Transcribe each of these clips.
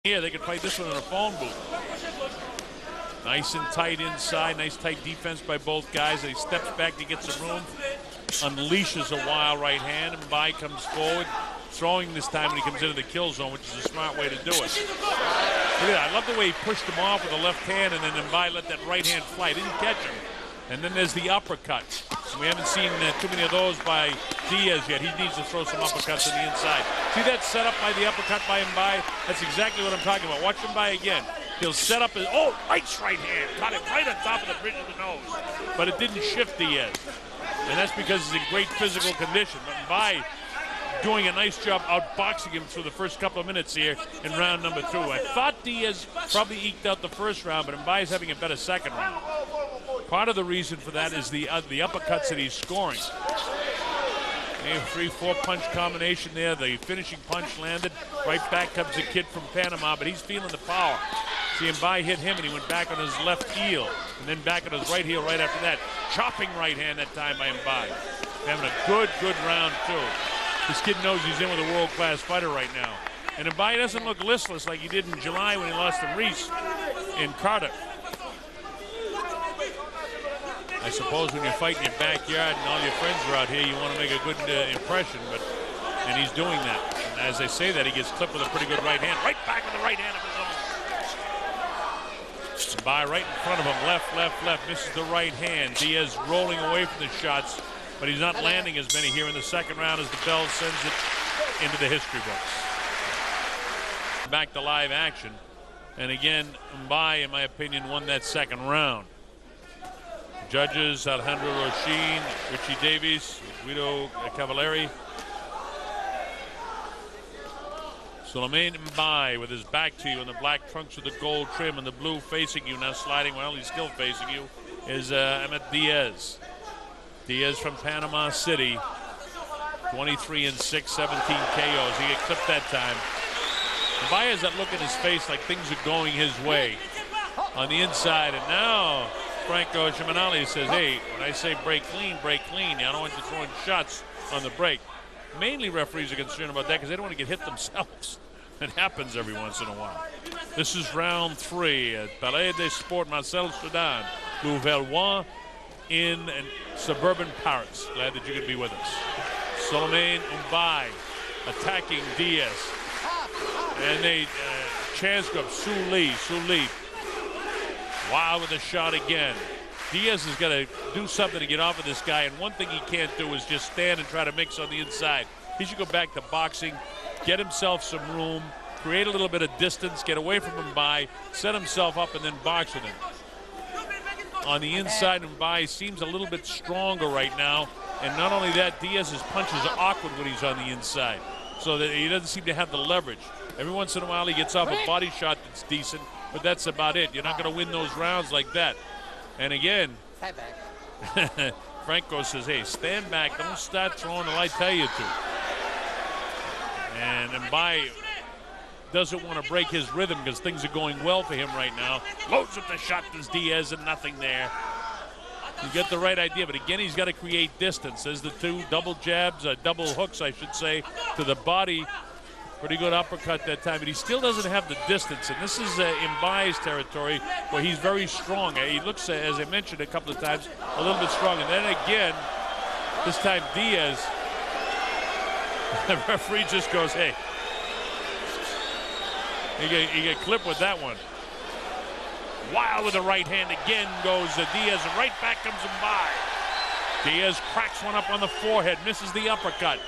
Here, they could fight this one in a phone booth. Nice and tight inside, nice tight defense by both guys. He steps back to get some room, unleashes a wild right hand, and Mbaye comes forward, throwing this time when he comes into the kill zone, which is a smart way to do it. Look at that. I love the way he pushed him off with the left hand, and then Mbaye let that right hand fly. Didn't catch him. And then there's the uppercut. We haven't seen too many of those by Diaz yet. He needs to throw some uppercuts on the inside. See that setup by the uppercut by Mbaye? That's exactly what I'm talking about. Watch Mbaye again. He'll set up his, nice right hand. Got it right on top of the bridge of the nose. But it didn't shift Diaz. And that's because he's in great physical condition. But Mbaye doing a nice job outboxing him through the first couple of minutes here in round number 2. I thought Diaz probably eked out the first round, but Mbaye's having a better second round. Part of the reason for that is the uppercuts that he's scoring. 3-4 punch combination there. The finishing punch landed. Right back comes the kid from Panama, but he's feeling the power. See, Mbaye hit him, and he went back on his left heel, and then back on his right heel right after that. Chopping right hand that time by Mbaye. Having a good round, too. This kid knows he's in with a world-class fighter right now. And Mbaye doesn't look listless like he did in July when he lost to Reese in Cardiff. I suppose when you're fighting in your backyard and all your friends are out here, you want to make a good impression, and he's doing that. And as I say that, he gets clipped with a pretty good right hand. Right back with the right hand of his own. Mbaye right in front of him, left, misses the right hand. Diaz rolling away from the shots, but he's not landing as many here in the second round as the bell sends it into the history books. Back to live action. And again, Mbaye, in my opinion, won that second round. Judges, Alejandro Rochin, Richie Davies, Guido Cavalieri. Souleymane Mbaye with his back to you in the black trunks with the gold trim and the blue facing you, now sliding, well, he's still facing you, is Ameth Diaz. Diaz from Panama City, 23-6, 17 KOs. He got clipped that time. Mbaye has that look in his face like things are going his way on the inside, and now Franco Shimanali says, hey, when I say break clean, break clean. I don't want you throwing shots on the break. Mainly referees are concerned about that because they don't want to get hit themselves. It happens every once in a while. This is round 3 at Palais des Sports Marcel Soudan, Louvellois in suburban Paris. Glad that you could be with us. Souleymane Mbaye attacking Diaz. And they chance go up, Souli. Wow, with a shot again. Diaz has got to do something to get off of this guy, and one thing he can't do is just stand and try to mix on the inside. He should go back to boxing, get himself some room, create a little bit of distance, get away from Mbaye, set himself up, and then box with him. On the inside, Mbaye seems a little bit stronger right now, and not only that, Diaz's punches are awkward when he's on the inside, so that he doesn't seem to have the leverage. Every once in a while, he gets off a body shot that's decent, but that's about it. You're not going to win those rounds like that. And again, Franco says, hey, stand back. Don't start throwing until I tell you to. And Mbaye doesn't want to break his rhythm because things are going well for him right now. Loads up the shot to Diaz and nothing there. You get the right idea, but again, he's got to create distance. There's the two double jabs, double hooks, I should say, to the body. Pretty good uppercut that time, but he still doesn't have the distance. And this is Mbaye's territory where he's very strong. He looks, as I mentioned a couple of times, a little bit strong. And then again, this time Diaz, the referee just goes, hey. He got clipped with that one. Wild with the right hand again goes Diaz, and right back comes Mbaye. Diaz cracks one up on the forehead, misses the uppercut.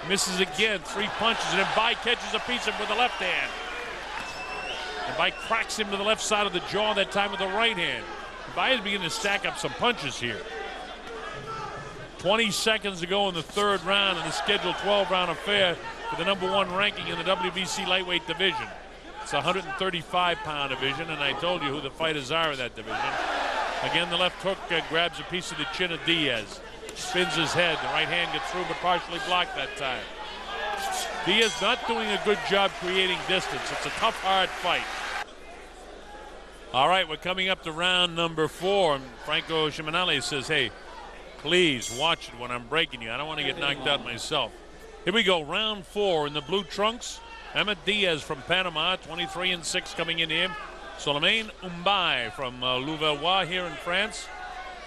Misses again, 3 punches, and Mbaye catches a piece of him with the left hand. Mbaye cracks him to the left side of the jaw that time with the right hand. Mbaye is beginning to stack up some punches here. 20 seconds to go in the third round in the scheduled 12-round affair for the #1 ranking in the WBC lightweight division. It's a 135-pound division, and I told you who the fighters are in that division. Again, the left hook grabs a piece of the chin of Diaz. Spins his head. The right hand gets through, but partially blocked that time. Diaz not doing a good job creating distance. It's a tough, hard fight. All right, we're coming up to round number 4. And Franco Shimanali says, hey, please watch it when I'm breaking you. I don't want to get knocked out myself. Here we go, round 4 in the blue trunks. Ameth Diaz from Panama, 23-6 coming in here. Souleymane from Louvernois here in France.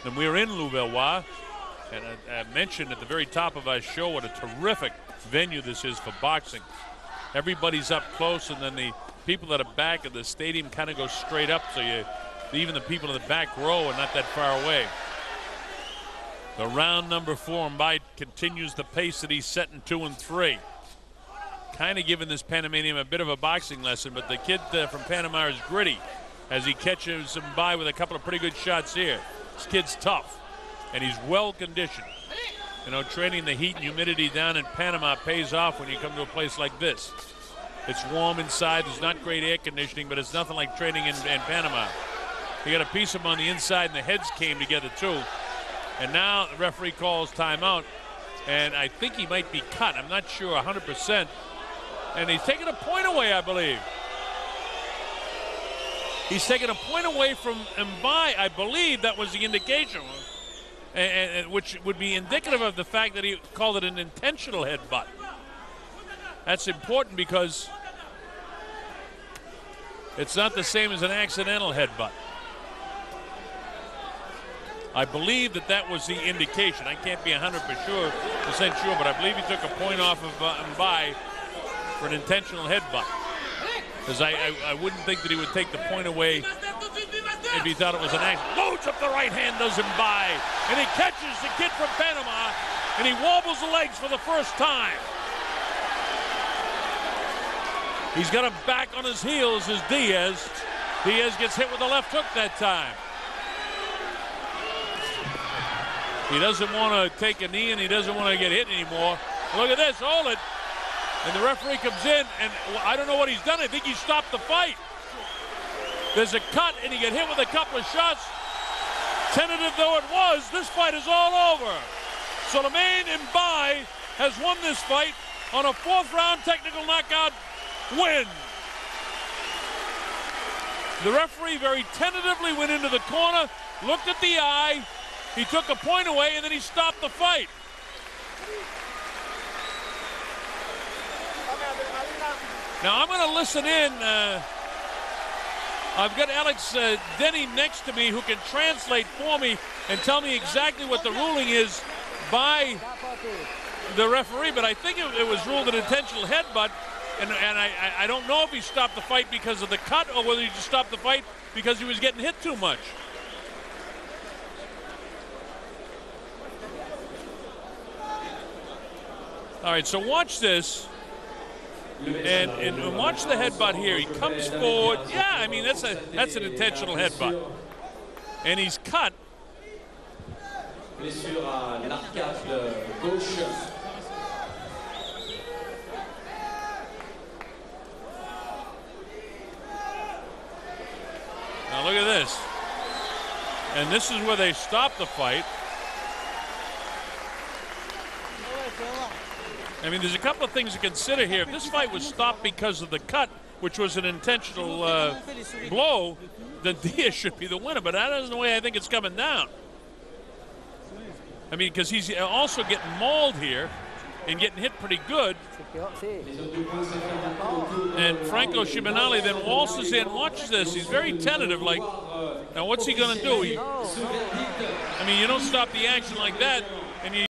And we're in Louvernois. And I mentioned at the very top of our show what a terrific venue this is for boxing. Everybody's up close, and then the people that are back at the stadium kind of go straight up, so even the people in the back row are not that far away. The round number 4, Mbai continues the pace that he's set in 2 and 3. Kind of giving this Panamanian a bit of a boxing lesson, but the kid from Panama is gritty as he catches Mbai with a couple of pretty good shots here. This kid's tough, and he's well conditioned. You know, training the heat and humidity down in Panama pays off when you come to a place like this. It's warm inside, there's not great air conditioning, but it's nothing like training in Panama. He got a piece of him on the inside, and the heads came together too. And now the referee calls timeout, and I think he might be cut. I'm not sure 100%. And he's taking a point away, I believe. He's taking a point away from Mbai. I believe that was the indication, and which would be indicative of the fact that he called it an intentional headbutt. That's important because it's not the same as an accidental headbutt. I believe that was the indication. I can't be 100% sure, but I believe he took a point off of Mbai for an intentional headbutt. Because I wouldn't think that he would take the point away if he thought it was an accident. Loads up the right hand, does Mbai, and he catches the kid from Panama, and he wobbles the legs for the first time. He's got him back on his heels as Diaz. Diaz gets hit with a left hook that time. He doesn't want to take a knee, and he doesn't want to get hit anymore. Look at this, hold it. And the referee comes in, and I don't know what he's done. I think he stopped the fight. There's a cut, and he got hit with a couple of shots. Tentative though it was, this fight is all over. Souleymane Mbai has won this fight on a 4th-round technical knockout win. The referee very tentatively went into the corner, looked at the eye, he took a point away, and then he stopped the fight. Now I'm going to listen in. I've got Alex Denny next to me who can translate for me and tell me exactly what the ruling is by the referee, but I think it was ruled an intentional headbutt, and I don't know if he stopped the fight because of the cut or whether he just stopped the fight because he was getting hit too much. All right, so watch this. And watch the headbutt here. He comes forward. Yeah, I mean, that's an intentional headbutt. And he's cut. Now look at this. And this is where they stop the fight. I mean, there's a couple of things to consider here. If this fight was stopped because of the cut, which was an intentional blow, then Diaz should be the winner. But that isn't the way I think it's coming down. I mean, because he's also getting mauled here and getting hit pretty good. And Franco Shibanali then waltzes in. Watch this. He's very tentative. Like, now what's he going to do? I mean, you don't stop the action like that. And you